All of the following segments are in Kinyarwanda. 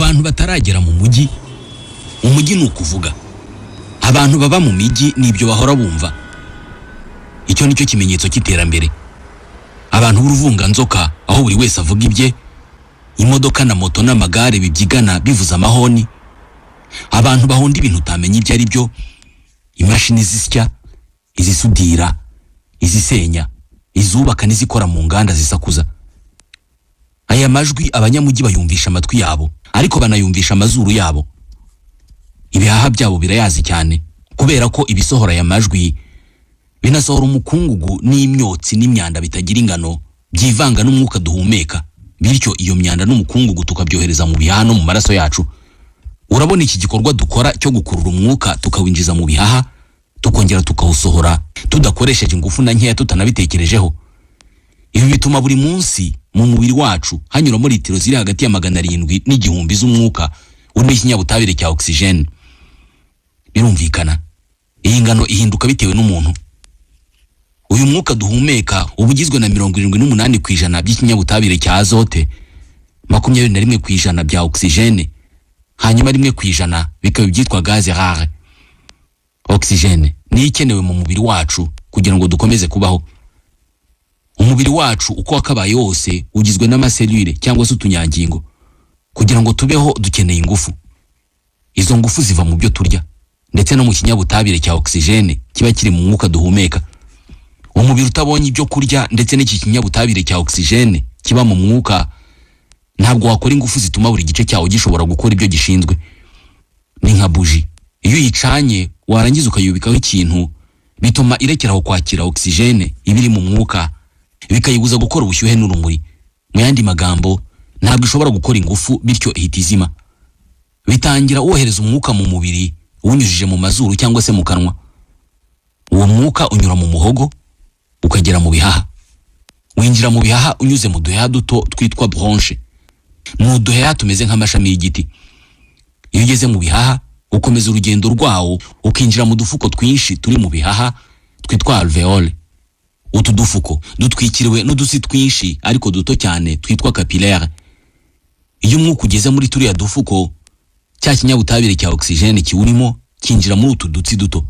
bantu bataragera mu mujyi, umujyi ni ukuvuga abantu baba mu mijyi nibyo bahora bumva. Icyo nicyo kimenyetso cy'iterambere. Abantu b'uruvunganzoka aho buri wese avuga ibye, imodoka na moto n'amagare bibyigana bivuza amahoni. Abantu bahonda ibintu utamenya ibyo ari byo, imashini zisya, izisudira, izisenya, izubaka n'izikora mu nganda zisakuza. Aya majwi abanyamujyi bayumvisha amatwi yabo, ariko banayumvisha amazuru yabo. Ibihaha byabo birayazi cyane, kubera ko ibisohora aya majwi binasohora umukungugu n'imyotsi n'imyanda bitagira ingano byivanga n'umwuka duhumeka, bityo iyo myanda n'umukungugu tukabyohereza mu bihaha no mu maraso yacu. Urabona iki gikorwa dukora cyo gukurura umwuka tukawinjiza mu bihaha, tukongera tukawusohora tudakoresheje ingufu na nkeya tutanabitekerejeho. Ibi bituma buri munsi mu mubiri wacu hanyuramo litiro ziri hagati ya 700 n'igihumbi z'umwuka urimo ikinyabutabire cya oxygene. Birumvikana iyi ngano ihinduka bitewe n'umuntu. Uyu mwuka duhumeka ubugizwe na 78% by'ikinyabutabire cya azote, 21% bya oxygene, hanyuma 1% bikaba byitwa gaz rare. Oxygene ni ikenewe mu mubiri wacu kugira ngo dukomeze kubaho. Umubiri wacu uko wakabaye wose ugizwe n'amaselule cyangwa se utunyangingo. Kugira ngo tubeho dukeneye ingufu. Izo ngufu ziva mu byo turya ndetse no mu kinyabutabire cya oxygene kiba kiri mu mwuka duhumeka. Umubiri utabonye ibyo kurya ndetse n'iki kinyabutabire cya oxygene kiba mu mwuka, ntabwo wakora ingufu zituma buri gice cyawo gishobora gukora ibyo gishinzwe. Ni nka buji, iyo uyicanye warangiza ukayubikaho ikintu, bituma irekeraho kwakira oxygene ibiri mu mwuka, bikayibuza gukora ubushyuhe n'urumuri. Mu yandi magambo, ntabwo ishobora gukora ingufu, bityo ihita izima. Bitangira wohereza umwuka mu mubiri unyujije mu mazuru cyangwa se mu kanwa. Uwo mwuka unyura mu muhogo ukagera mu bihaha. Winjira mu bihaha unyuze mu duheha duto twitwa bronche. Ni uduheha tumeze nk'amashami y'igiti. Iyo ugeze mu bihaha ukomeza urugendo rwawo ukinjira mu dufuko twinshi turi mu bihaha twitwa alveole. Utu dufuko dutwikiriwe n'udusi twinshi ariko duto cyane twitwa capillaire. Iyo umwuka ugeze muri turiya dufuko, cya kinyabutabire cya oxygene kiwurimo kinjira muri utu dutsi duto,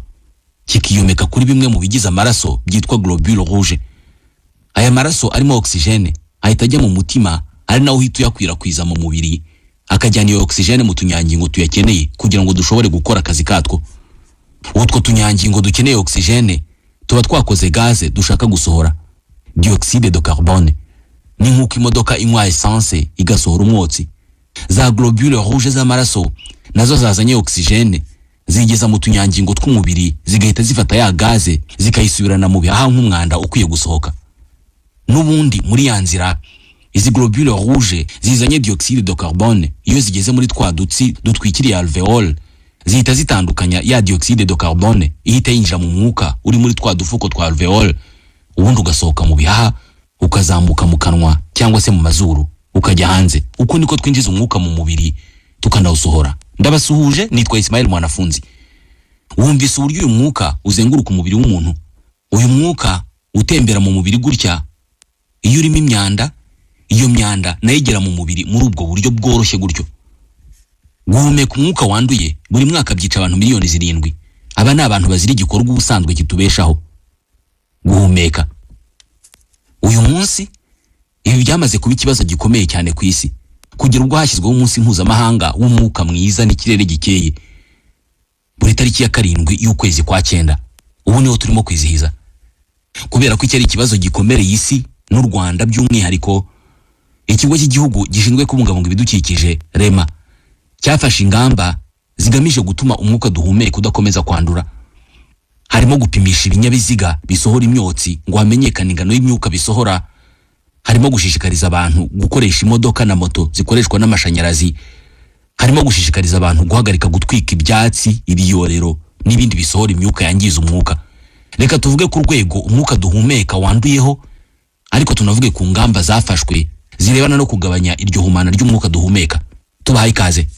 kikiyomeka kuri bimwe mu bigize amaraso byitwa globule rouge. Aya maraso arimo oxygene ahita ajya mu mutima, ari naho uhita uyakwirakwiza mu mubiri, akajyana iyo oxygene mu tunyangingo tuyakeneye kugira ngo dushobore gukora akazi katwo. Utwo tunyangingo dukeneye oxygene tuba twakoze gaze dushaka gusohora, dioxyde de carbone. Ni nk'uko imodoka inywa essence igasohora umwotsi. Za globule rouge z'amaraso nazo zazanye oxygene, zigeza mu tunyangingo tw'umubiri, zigahita zifata ya gaze zikayisubirana mu bihaha nk'umwanda ukwiye gusohoka. N'ubundi muri ya nzira, izi globule rouge zizanye dioxyde de carbone, iyo zigeze muri twa dutsi dutwikiriye alveole, zihita zitandukanya ya dioxyde de carbone, ihita yinjira mu mwuka uri muri twa dufuko twa alveole, ubundi ugasohoka mu bihaha, ukazamuka mu kanwa cyangwa se mu mazuru, ukajya hanze. Uko niko twinjiza umwuka mu mubiri tukanawusohora. Ndabasuhuje, nitwa Ismail Mwanafunzi. Wumvise uburyo uyu mwuka uzenguruka umubiri w'umuntu. Uyu mwuka utembera mu mubiri gutya, iyo urimo imyanda, iyo myanda nayo igera mu mubiri muri ubwo buryo bworoshye gutyo. Guhumeka umwuka wanduye buri mwaka byica abantu miliyoni 7. Aba ni abantu bazira igikorwa ubusanzwe kitubeshaho, guhumeka. Uyu munsi ibi byamaze kuba ikibazo gikomeye cyane ku isi, kugira ubwo hashyizweho umunsi mpuzamahanga w'umwuka mwiza n'ikirere gikeye. Buri tariki ya 7 y'ukwezi kwa 9, ubu niho turimo kwizihiza. Kubera ko iki ari ikibazo gikomereye isi n'u Rwanda by'umwihariko, ikigo cy'igihugu gishinzwe kubungabunga ibidukikije REMA cyafashe ingamba zigamije gutuma umwuka duhumeka udakomeza kwandura. Harimo gupimisha ibinyabiziga bisohora imyotsi ngo hamenyekane ingano y'imyuka bisohora. Harimo gushishikariza abantu gukoresha imodoka na moto zikoreshwa n'amashanyarazi. Harimo gushishikariza abantu guhagarika gutwika ibyatsi, ibiyorero n'ibindi bisohora imyuka yangiza umwuka. Reka tuvuge ku rwego umwuka duhumeka wanduyeho, ariko tunavuge ku ngamba zafashwe zirebana no kugabanya iryo humana ry'umwuka duhumeka. Tubahaye ikaze.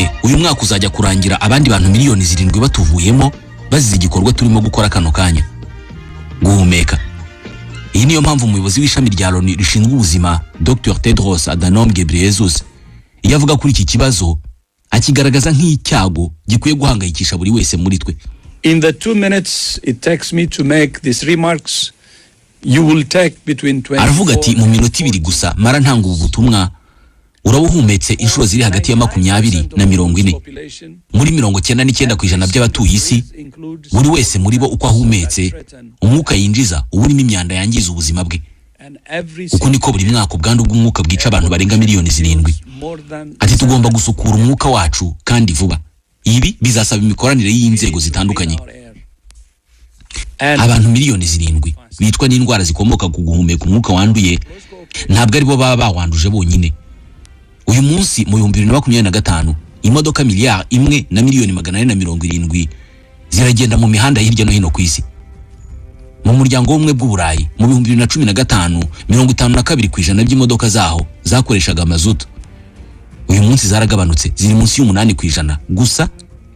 dore uyu mwaka uzajya kurangira abandi bantu miliyoni 7 batuvuyemo bazize igikorwa turimo gukora kano kanya, guhumeka. Iyi niyo mpamvu umuyobozi w'ishami rya Loni rishinzwe ubuzima Dr Tedros Adhanom Ghebreyesus iyo avuga kuri iki kibazo akigaragaza nk'icyago gikwiye guhangayikisha buri wese muri twe. In the 2 minutes it takes me to make these remarks, you will take between 24. Aravuga ati mu minota 2 gusa mara ntanga ubu butumwa urabuhumetse inshuro ziri hagati ya 20 na 40. Muri 99% by'abatuye isi, buri wese muri bo uko ahumetse umwuka yinjiza uburimo imyanda yangiza ubuzima bwe. Uko niko buri mwaka ubwandu bw'umwuka bwica abantu barenga miliyoni 7. Ati tugomba gusukura umwuka wacu kandi vuba. Ibi bizasaba imikoranire y'inzego zitandukanye. Abantu miliyoni 7 bitwa n'indwara zikomoka ku guhumeka umwuka wanduye ntabwo ari bo baba bawanduje bonyine. Uyu munsi mu 2025 imodoka miliyari 1 na miliyoni 470 ziragenda mu mihanda hirya no hino ku isi. Mu muryango w'umwe bw'Uburayi mu 2015 52% by'imodoka zaho zakoreshaga mazutu. Uyu munsi zaragabanutse ziri munsi y'8% gusa.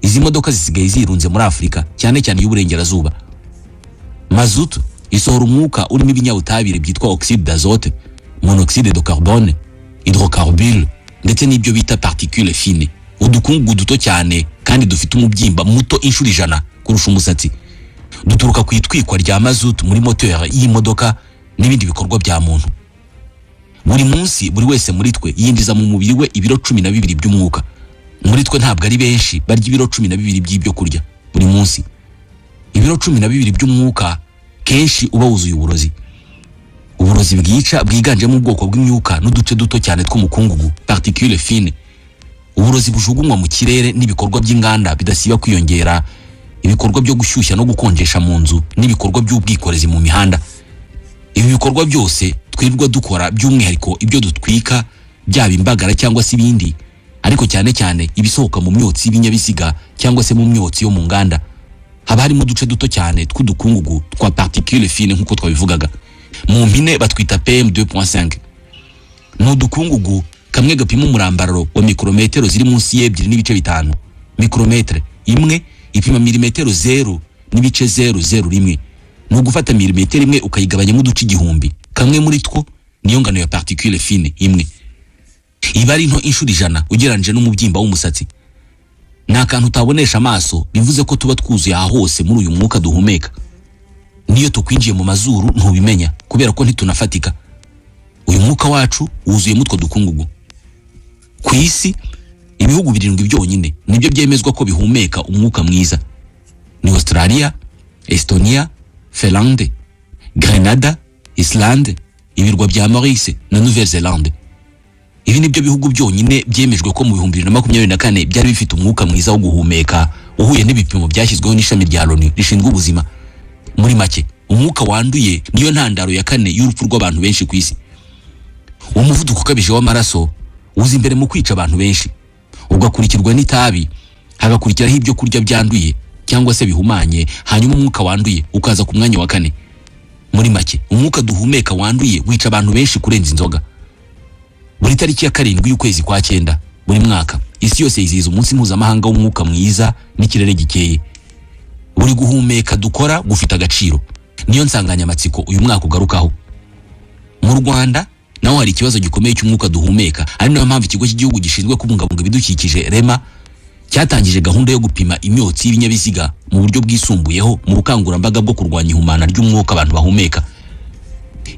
Izi modoka zisigaye zirunze muri Afrika cyane cyane y'uburengerazuba. Mazutu isohora umwuka urimo ibinyabutabire byitwa oxyde d'azote, monoxyde de carbone, hydrocarbures ndetse n'ibyo bita particules fines, udukungu duto cyane kandi dufite umubyimba muto inshuro 100 kurusha umusatsi. Duturuka ku itwikwa rya mazutu muri moteur y'imodoka n'ibindi bikorwa bya muntu. Buri munsi buri wese muri twe yinjiza mu mubiri we ibiro 12 by'umwuka. Muri twe ntabwo ari benshi barya ibiro 12 by'ibyo kurya buri munsi. Ibiro 12 by'umwuka kenshi uba wuzuye uburozi. Uburozi bwica bwiganjemo ubwoko bw'imyuka n'uduce duto cyane tw'umukungugu, particules fines. Uburozi bujugunywa mu kirere n'ibikorwa by'inganda bidasiba kwiyongera, ibikorwa byo gushyushya no gukonjesha mu nzu n'ibikorwa by'ubwikorezi mu mihanda. Ibi bikorwa byose twirirwa dukora by'umwihariko ibyo dutwika byaba imbagara cyangwa se ibindi, ariko cyane cyane ibisohoka mu myotsi y'ibinyabiziga cyangwa se mu myotsi yo mu nganda. Haba harimo uduce duto cyane tw'udukungugu twa particules fines nk'uko twabivugaga. Mu mpine batwita PM2.5. N'udukungugu kamwe gapima umurambararo wa mikrometero ziri munsi y'2.5. Mikrometre imwe ipima milimetero 0.001. Nugufata milimetero imwe ukayigabanya mu duce 1000. Kamwe muri two niyo ngano ya particules fines imwe. Iba ari nto inshuro 100 ugereranyije n'umubyimba w'umusatsi. Nakantu utabonesha amaso bivuze ko tuba twuzuye aha hose muri uyu mwuka duhumeka. Niyo tukwinjiye mu mazuru ntubimenya kubera ko ntitunafatika. Uyu mwuka wacu wuzuye mutwo dukungugu. Ku isi ibihugu 7 byonyine nibyo byemezwa ko bihumeka umwuka mwiza. Ni Australia, Estonia, Finlande, Grenada, Islande, ibirwa bya Maurice na Nouvelle-Zélande. Ibi nibyo bihugu byonyine byemejwe ko mu 2024 byari bifite umwuka mwiza wo guhumeka uhuye n'ibipimo byashyizweho n'ishami rya Loni rishinzwe ubuzima. Muri make umwuka wanduye niyo ntandaro ya 4 y'urupfu rw'abantu benshi ku isi. Umuvuduko ukabije w'amaraso uzi imbere mu kwica abantu benshi, ugakurikirwa n'itabi, hagakurikiraho ibyo kurya byanduye cyangwa se bihumanye, hanyuma umwuka wanduye ukaza ku mwanya wa 4. Muri make umwuka duhumeka wanduye wica abantu benshi kurenza inzoga. Buri tariki ya 7 y'ukwezi kwa 9 buri mwaka isi yose yizihiza umunsi mpuzamahanga w'umwuka mwiza n'ikirere gikeye. Buri guhumeka dukora gufita agaciro, niyo nsanganyamatsiko uyu mwaka ugarukaho. Mu Rwanda naho hari ikibazo gikomeye cy'umwuka duhumeka, ari nayo mpamvu ikigo cy'igihugu gishinzwe kubungabunga ibidukikije REMA cyatangije gahunda yo gupima imyotsi y'ibinyabiziga mu buryo bwisumbuyeho mu bukangurambaga bwo kurwanya ihumana ry'umwuka abantu bahumeka.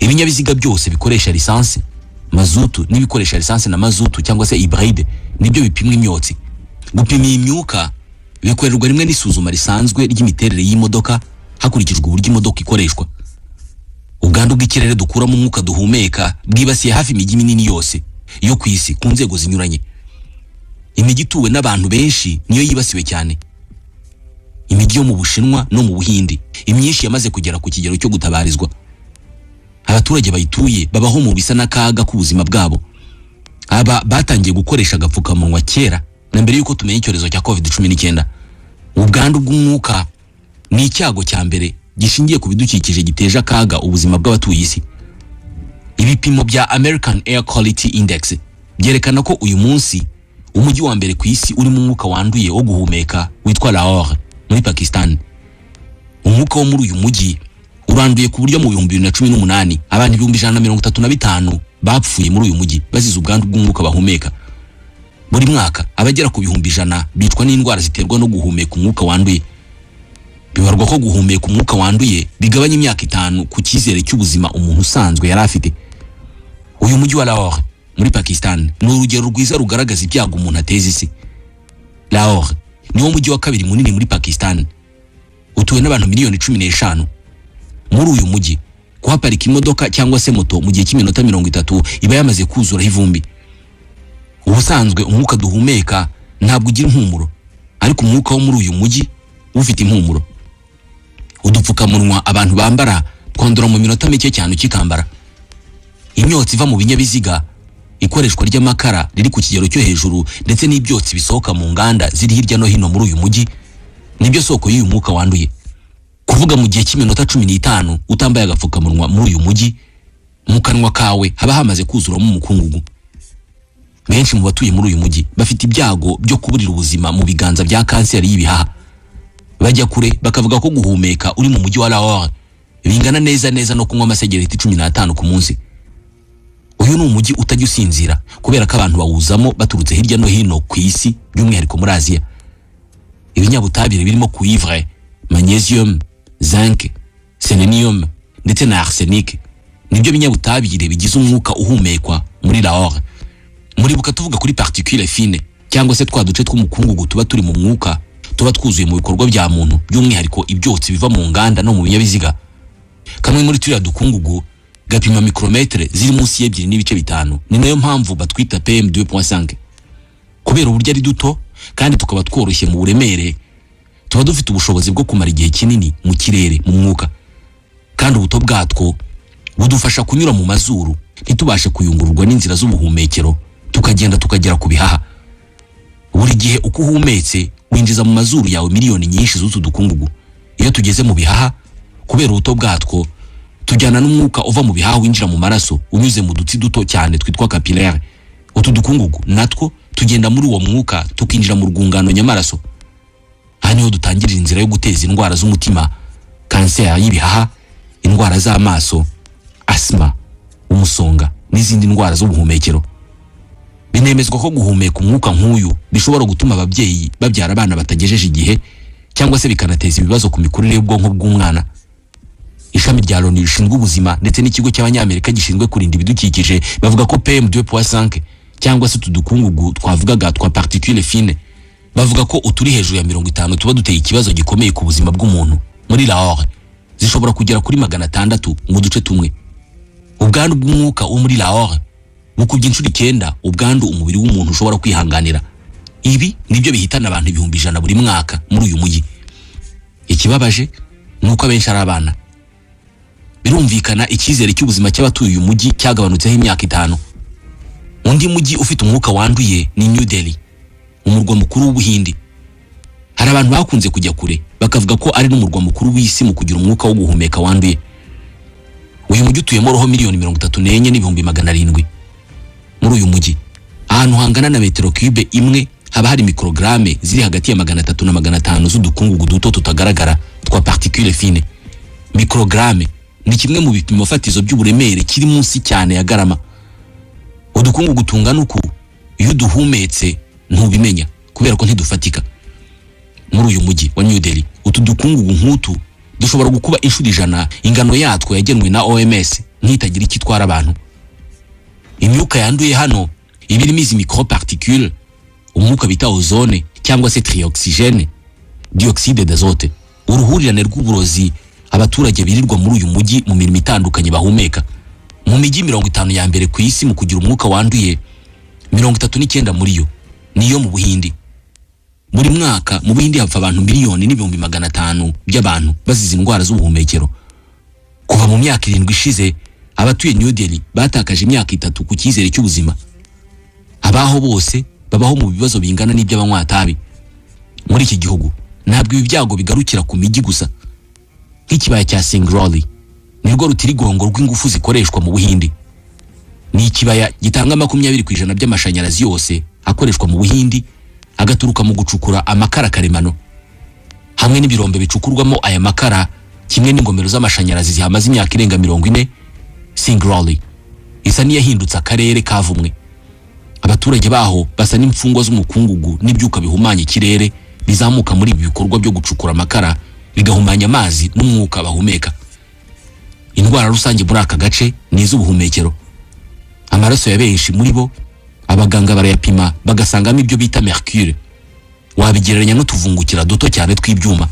Ibinyabiziga byose bikoresha lisansi, mazutu n'ibikoresha lisansi na mazutu cyangwa se hybride nibyo bipimwa imyotsi. Gupima iyi myuka bikorerwa rimwe n'isuzuma risanzwe ry'imiterere y'imodoka hakurikijwe uburyo imodoka ikoreshwa. Ubwandu bw'ikirere dukura mu mwuka duhumeka bwibasiye hafi imijyi minini yose yo ku isi ku nzego zinyuranye. Imijyi ituwe n'abantu benshi niyo yibasiwe cyane. Imijyi yo mu Bushinwa no mu Buhindi imyinshi yamaze kugera ku kigero cyo gutabarizwa. Abaturage bayituye babaho mu bisa n'akaga k'ubuzima bwabo. Aba batangiye gukoresha agapfukamunwa kera na mbere yuko tumenya icyorezo cya COVID-19. Ubwandu bw'umwuka ni icyago cya mbere gishingiye ku bidukikije giteje akaga ubuzima bw'abatuye isi. Ibipimo bya American Air Quality Index byerekana ko uyu munsi umujyi wa mbere ku isi urimo umwuka wanduye wo guhumeka witwa Lahore muri Pakistan. Umwuka wo muri uyu mujyi uranduye ku buryo mu 2018 abantu 135 bapfuye muri uyu mujyi bazize ubwandu bw'umwuka bahumeka. Buri mwaka abagera ku 100 bicwa n'indwara ziterwa no guhumeka umwuka wanduye. Bibarwa ko guhumeka umwuka wanduye bigabanya imyaka 5 ku cyizere cy'ubuzima umuntu usanzwe yari afite. Uyu mujyi wa Lahore muri Pakistan ni urugero rwiza rugaragaza ibyago umuntu ateza isi. Lahore niwo mujyi wa kabiri munini muri Pakistan, utuwe n'abantu miliyoni 15. Muri uyu mujyi kuhaparika imodoka cyangwa se moto mu gihe cy'iminota 30 iba yamaze kuzuraho ivumbi. Ubusanzwe umwuka duhumeka ntabwo ugira impumuro, ariko umwuka wo muri uyu mujyi ufite impumuro. Udupfukamunwa abantu bambara twandura mu minota mike cyane ukikambara. Imyotsi iva mu binyabiziga, ikoreshwa ry'amakara riri ku kigero cyo hejuru ndetse n'ibyotsi bisohoka mu nganda ziri hirya no hino muri uyu mujyi nibyo soko y'uyu mwuka wanduye. Kuvuga mu gihe cy'iminota 15 utambaye agapfukamunwa muri uyu mujyi, mu kanwa kawe haba hamaze kuzuramo umukungugu. Benshi mu batuye muri uyu mujyi bafite ibyago byo kuburira ubuzima mu biganza bya kanseri y'ibihaha. Bajya kure bakavuga ko guhumeka uri mu mujyi wa Lahore bingana neza no kunywa amasegereti 15 ku munsi. Uyu ni umujyi utajya usinzira kubera ko abantu bawuzamo baturutse hirya no hino ku isi, by'umwihariko muri Aziya. Ibinyabutabire birimo cuivre, magnesium, zinc, selenium ndetse na arsenic nibyo binyabutabire bigize umwuka uhumekwa muri Lahore. Muribuka tuvuga kuri particules fines cyangwa se twa duce tw'umukungugu tuba turi mu mwuka tuba twuzuye mu bikorwa bya muntu, by'umwihariko ibyotsi biva mu nganda no mu binyabiziga. Kamwe muri turiya dukungugu gapima mikrometre ziri munsi y'2.5. Ni nayo mpamvu batwita PM2.5. Kubera uburyo ari duto kandi tukaba tworoshye mu buremere, tuba dufite ubushobozi bwo kumara igihe kinini mu kirere mu mwuka, kandi ubuto bwatwo budufasha kunyura mu mazuru ntitubashe kuyungururwa n'inzira z'ubuhumekero tukagenda tukagera ku bihaha. Buri gihe uko uhumetse winjiza mu mazuru yawe miliyoni nyinshi z'utu dukungugu. Iyo tugeze mu bihaha, kubera ubuto bwatwo tujyana n'umwuka uva mu bihaha winjira mu maraso unyuze mu dutsi duto cyane twitwa capillaire. Utu dukungugu natwo tugenda muri uwo mwuka tukinjira mu rwungano nyamaraso. Aha niho dutangirira inzira yo guteza indwara z'umutima, kanseri y'ibihaha, indwara z'amaso, asma, umusonga n'izindi ndwara z'ubuhumekero. Binemezwa ko guhumeka umwuka nk'uyu bishobora gutuma ababyeyi babyara abana batagejeje igihe cyangwa se bikanateza ibibazo ku mikurire y'ubwonko bw'umwana. Ishami rya Loni rishinzwe ubuzima ndetse n'ikigo cy'Abanyamerika gishinzwe kurinda ibidukikije bavuga ko PM2.5 cyangwa se tudukungugu twavugaga twa particules fines, bavuga ko uturi hejuru ya 50 tuba duteye ikibazo gikomeye ku buzima bw'umuntu. Muri Lahore zishobora kugera kuri 600 mu duce tumwe. Ubwandu bw'umwuka wo muri Lahore bukubye inshuro 9 ubwandu umubiri w'umuntu ushobora kwihanganira. Ibi nibyo bihitana abantu 100,000 buri mwaka muri uyu mujyi. Ikibabaje nuko abenshi ari abana. Birumvikana icyizere cy'ubuzima cy'abatuye uyu mujyi cyagabanutseho imyaka 5. Undi mujyi ufite umwuka wanduye ni New Delhi, umurwa mukuru w'Ubuhindi. Hari abantu bakunze kujya kure bakavuga ko ari n'umurwa mukuru w'isi mu kugira umwuka wo guhumeka wanduye. Uyu mujyi utuyemo roho miliyoni 34,700. Muri uyu mujyi ahantu hangana na metero cube imwe haba hari mikrograme ziri hagati ya 300 na 500 z'udukungugu duto tutagaragara twa particules fines. Mikrograme ni kimwe mu bipimo fatizo by'uburemere kiri munsi cyane ya garama. Udukungugu tungana uku iyo duhumetse ntubimenya kubera ko ntidufatika. Muri uyu mujyi wa New Delhi utu dukungugu nk'utu dushobora gukuba inshuro 100 ingano yatwo yagenwe na OMS ntitagira ikitwara abantu. Imyuka yanduye hano ibirimo izi microparticules, umwuka bita ozone cyangwa se trioxygene, dioxide d'azote, uruhurirane rw'uburozi abaturage birirwa muri uyu mujyi mu mirimo itandukanye bahumeka. Mu mijyi 50 ya mbere ku isi mu kugira umwuka wanduye, 39 muri yo niyo mu Buhindi. Buri mwaka mu Buhindi hapfa abantu miliyoni n'ibihumbi 500 by'abantu bazize indwara z'ubuhumekero. Kuva mu myaka 7 ishize abatuye New Delhi batakaje imyaka 3 ku cyizere cy'ubuzima. Abaho bose babaho mu bibazo bingana n'iby'abanywa-tabi. Muri iki gihugu ntabwo ibi byago bigarukira ku mijyi gusa. Nk'ikibaya cya Singrauli nirwo rutirigongo rw'ingufu zikoreshwa mu Buhindi. Ni ikibaya gitanga 20% by'amashanyarazi yose akoreshwa mu Buhindi agaturuka mu gucukura amakara karemano hamwe n'ibirombe bicukurwamo aya makara kimwe n'ingomero z'amashanyarazi zihamaze imyaka irenga 40. Singrauli isa niyahindutse akarere kavumwe. Abaturage baho basa n'imfungwa z'umukungugu n'ibyuka bihumanya ikirere bizamuka muri ibi bikorwa byo gucukura amakara bigahumanya amazi n'umwuka bahumeka. Indwara rusange muri aka gace ni iz'ubuhumekero. Amaraso ya benshi muri bo abaganga barayapima bagasangamo ibyo bita mercure, wabigereranya n'utuvungukira duto cyane tw'ibyuma.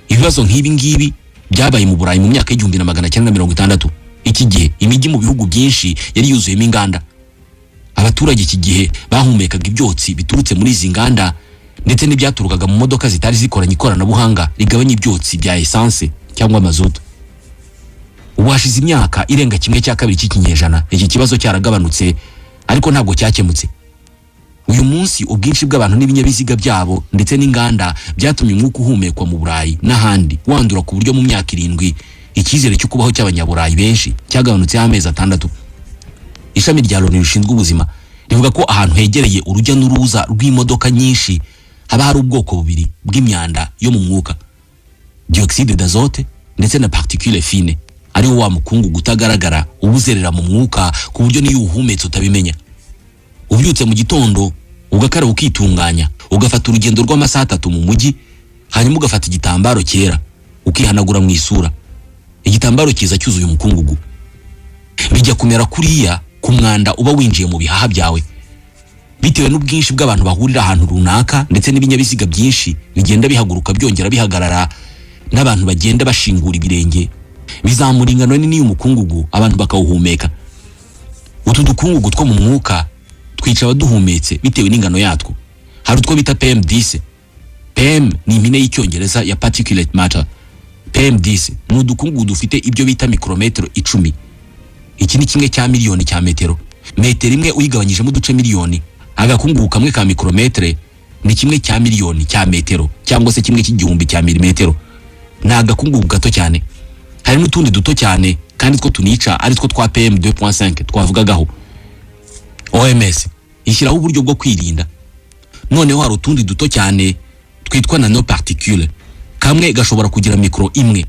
Ibibazo nk'ibi ngibi byabaye mu Burayi mu myaka y'1960. Iki gihe imijyi mu bihugu byinshi yari yuzuyemo inganda. Abaturage iki gihe bahumekaga ibyotsi biturutse muri izi nganda ndetse n'ibyaturukaga mu modoka zitari zikoranye ikoranabuhanga rigabanya ibyotsi bya essence cyangwa mazutu. Ubashize imyaka irenga 1/2 cy'ikinyejana iki kibazo cyaragabanutse ariko ntabwo cyakemutse. Uyu munsi ubwinshi bw'abantu n'ibinyabiziga byabo ndetse n'inganda byatumye umwuka uhumekwa mu Burayi n'ahandi wandura ku buryo mu myaka 7 icyizere cyo kubaho cy'abanyaburayi benshi cyagabanutse amezi 6. Ishami rya Loni rishinzwe ubuzima rivuga ko ahantu hegereye urujya n'uruza rw'imodoka nyinshi haba hari ubwoko bubiri bw'imyanda yo mu mwuka, dioxyde d'azote ndetse na particules fines, ari wa mukungu gutagaragara ubuzerera mu mwuka ku buryo niyo uhumetse utabimenya. Ubyutse mu gitondo ugakara ukitunganya ugafata urugendo rw'amasaha 3 mu mujyi, hanyuma ugafata igitambaro cyera ukihanagura mu isura. Igitambaro kiza cyuzuye umukungugu bijya kumera kuriya ku mwanda uba winjiye mu bihaha byawe. Bitewe n'ubwinshi bw'abantu bahurira ahantu runaka ndetse n'ibinyabiziga byinshi bigenda bihaguruka byongera bihagarara n'abantu bagenda bashingura ibirenge, bizamura ingano nini y'umukungugu abantu bakawuhumeka. Utu dukungugu two mu mwuka twica abaduhumetse bitewe n'ingano yatwo. Hari utwo bita PM10. PM ni impine y'icyongereza ya particulate matter. PM10 ni udukungugu dufite ibyo bita mikrometero 10. Iki ni kimwe cya miliyoni cya metero. Metero imwe uyigabanyijemo uduce miliyoni, agakungugu kamwe ka mikrometre ni kimwe cya miliyoni cya metero cyangwa se kimwe cy'igihumbi cya milimetero. Ni agakungugu gato cyane. Hari n'utundi duto cyane kandi two tunica ari two twa PM2.5 twavugagaho. OMS ishyiraho uburyo bwo kwirinda. Noneho hari utundi duto cyane twitwa nanoparticule. Kamwe gashobora kugira mikro imwe.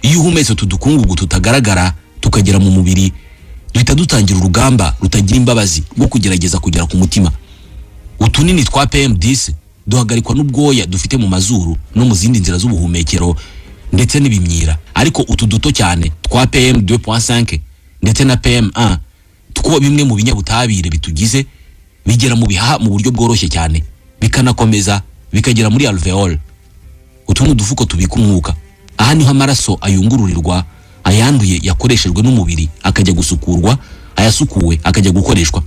Iyo uhumetse tudukungugu tutagaragara tukagera mu mubiri, duhita dutangira urugamba rutagira imbabazi rwo kugerageza kugera ku mutima. Utunini twa PM10 duhagarikwa n'ubwoya dufite mu mazuru no mu zindi nzira z'ubuhumekero ndetse n'ibimyira. Ariko utu duto cyane twa PM2.5 ndetse na PM1 two bimwe mu binyabutabire bitugize bigera mu bihaha mu buryo bworoshye cyane, bikanakomeza bikagera muri alveole. Utu ni udufuko tubika umwuka. Aha niho amaraso ayungururirwa, ayanduye yakoreshejwe n'umubiri akajya gusukurwa, ayasukuwe akajya gukoreshwa.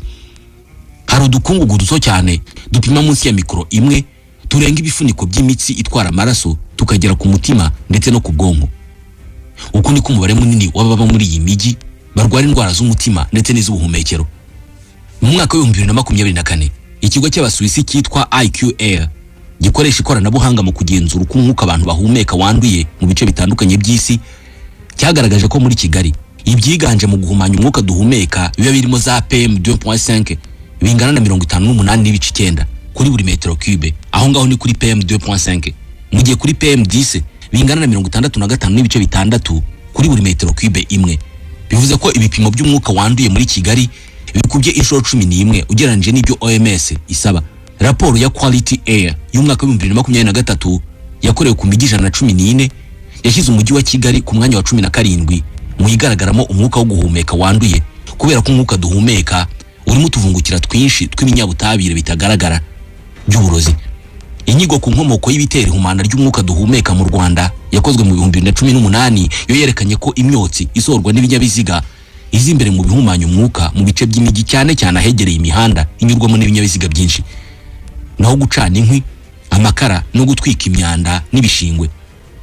Hari udukungugu duto cyane dupima munsi ya mikro imwe turenga ibifuniko by'imitsi itwara amaraso tukagera ku mutima ndetse no ku bwonko. Uko niko umubare munini w'ababa muri iyi mijyi barwara indwara z'umutima ndetse n'iz'ubuhumekero. Mu mwaka wa 2024 ikigo cy'Abasuwisi cyitwa IQ Air gikoresha ikoranabuhanga mu kugenzura uko umwuka abantu bahumeka wanduye mu bice bitandukanye by'isi cyagaragaje ko muri Kigali ibyiganje mu guhumanya umwuka duhumeka biba birimo za PM2.5 bingana na 58.9 kuri buri metero cube. Aho ngaho ni kuri PM2.5. Mu gihe kuri PM10 bingana na 65.6 kuri buri metero cube imwe. Bivuze ko ibipimo by'umwuka wanduye muri Kigali bikubye inshuro 11 ugereranije n'ibyo OMS isaba. Raporo ya Quality Air y'umwaka wa 2023 yakorewe ku mijyi 114 yashyize umujyi wa Kigali ku mwanya wa 17 mu igaragaramo umwuka wo guhumeka wanduye, kubera ko umwuka duhumeka urimo tuvungukira twinshi tw'ibinyabutabire bitagaragara by'uburozi. Inyigo ku nkomoko y'ibitera ihumana ry'umwuka duhumeka mu Rwanda yakozwe mu 2018 yo yerekanye ko imyotsi isorwa n'ibinyabiziga izi imbere mu bihumanya umwuka mu bice by'imijyi cyane cyane ahegereye imihanda inyurwamo n'ibinyabiziga byinshi. Naho gucana inkwi, amakara no gutwika imyanda n'ibishingwe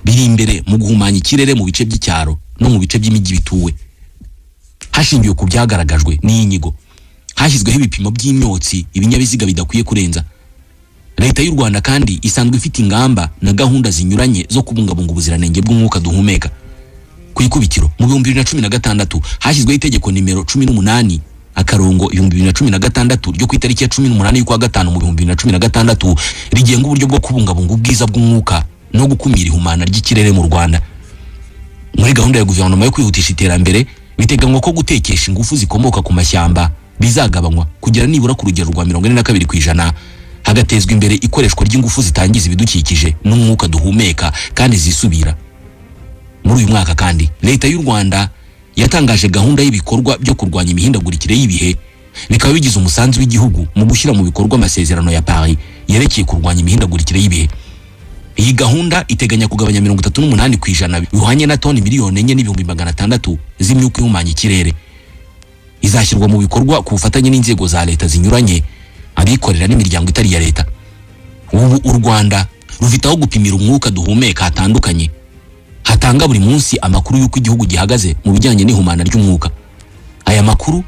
biri imbere mu guhumanya ikirere mu bice by'icyaro no mu bice by'imijyi bituwe. Hashingiwe ku byagaragajwe n'inyigo, hashyizweho ibipimo by'imyotsi ibinyabiziga bidakwiye kurenza. Leta y'u Rwanda kandi isanzwe ifite ingamba na gahunda zinyuranye zo kubungabunga ubuziranenge bw'umwuka duhumeka. Ku ikubitiro mu 2016 hashyizweho itegeko nimero 18 akarongo 2016 ryo ku itariki ya 18 y'ukwa gatanu mu 2016 rigenga uburyo bwo kubungabunga ubwiza bw'umwuka no gukumira ihumana ry'ikirere mu Rwanda. Muri gahunda ya guverinoma yo kwihutisha iterambere biteganywa ko gutekesha ingufu zikomoka ku mashyamba bizagabanywa kugera nibura ku rugero rwa 42%, hagatezwa imbere ikoreshwa ry'ingufu zitangiza ibidukikije n'umwuka duhumeka kandi zisubira. Muri uyu mwaka kandi leta y'u Rwanda yatangaje gahunda y'ibikorwa byo kurwanya imihindagurikire y'ibihe, bikaba bigize umusanzu w'igihugu mu gushyira mu bikorwa amasezerano ya Paris yerekeye kurwanya imihindagurikire y'ibihe. Iyi gahunda iteganya kugabanya 38% bihwanye na toni 4,400,600 z'imyuka ihumanya ikirere. Izashyirwa mu bikorwa ku bufatanye n'inzego za leta zinyuranye, abikorera n'imiryango itari ya leta. Ubu u Rwanda rufitaho gupimira umwuka duhumeka hatandukanye, hatanga buri munsi amakuru y'uko igihugu gihagaze mu bijyanye n'ihumana ry'umwuka. Aya makuru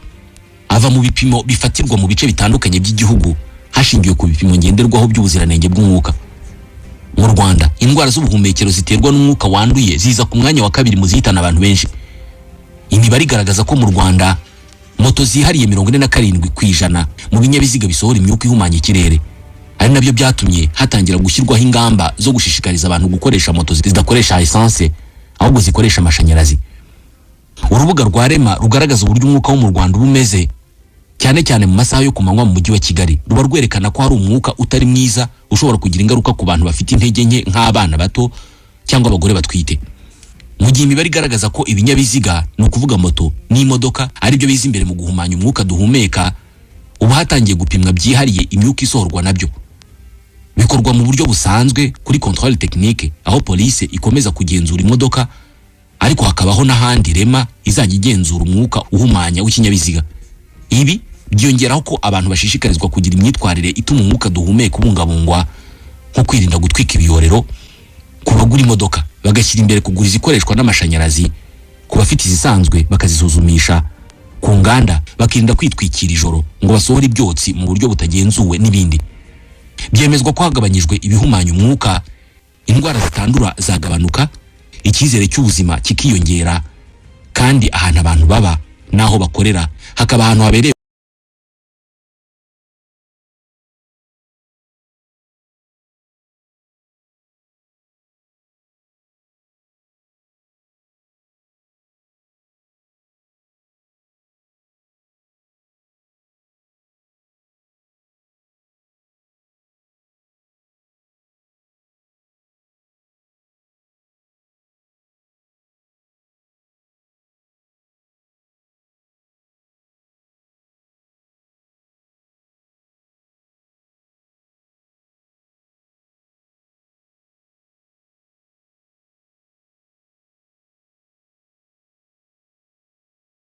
ava mu bipimo bifatirwa mu bice bitandukanye by'igihugu hashingiwe ku bipimo ngenderwaho by'ubuziranenge bw'umwuka. Mu Rwanda indwara z'ubuhumekero ziterwa n'umwuka wanduye ziza ku mwanya wa 2 mu zihitana abantu benshi. Imibare igaragaza ko mu Rwanda moto zihariye 47% mu binyabiziga bisohora imyuka ihumanya ikirere. Ari nabyo byatumye hatangira gushyirwaho ingamba zo gushishikariza abantu gukoresha moto zidakoresha essence ahubwo zikoresha amashanyarazi. Urubuga rwa Rema rugaragaza uburyo umwuka wo mu Rwanda ubumeze cyane cyane mu masaha yo kumanywa mu mujyi wa Kigali, ruba rwerekana ko hari umwuka utari mwiza ushobora kugira ingaruka ku bantu bafite intege nke nk'abana bato cyangwa abagore batwite. Mu gihe imibare igaragaza ko ibinyabiziga ni ukuvuga moto n'imodoka ari byo biza imbere mu guhumanya umwuka duhumeka, ubu hatangiye gupimwa byihariye imyuka isohorwa nabyo. Bikorwa mu buryo busanzwe kuri controle technique, aho police ikomeza kugenzura imodoka, ariko hakabaho n'ahandi Rema izajya igenzura umwuka uhumanya w'ikinyabiziga. Ibi byongeraho ko abantu bashishikarizwa kugira imyitwarire ituma umwuka duhumeka ubungabungwa, nko kwirinda gutwika ibiyorero, ku bagura imodoka bagashyira imbere kugura izikoreshwa n'amashanyarazi, ku bafite izisanzwe bakazisuzumisha, ku nganda bakirinda kwitwikira ijoro ngo basohore ibyotsi mu buryo butagenzuwe n'ibindi. Byemezwa ko hagabanyijwe ibihumanya umwuka, indwara zitandura zagabanuka, icyizere cy'ubuzima kikiyongera, kandi ahantu abantu baba naho bakorera hakaba ahantu habereye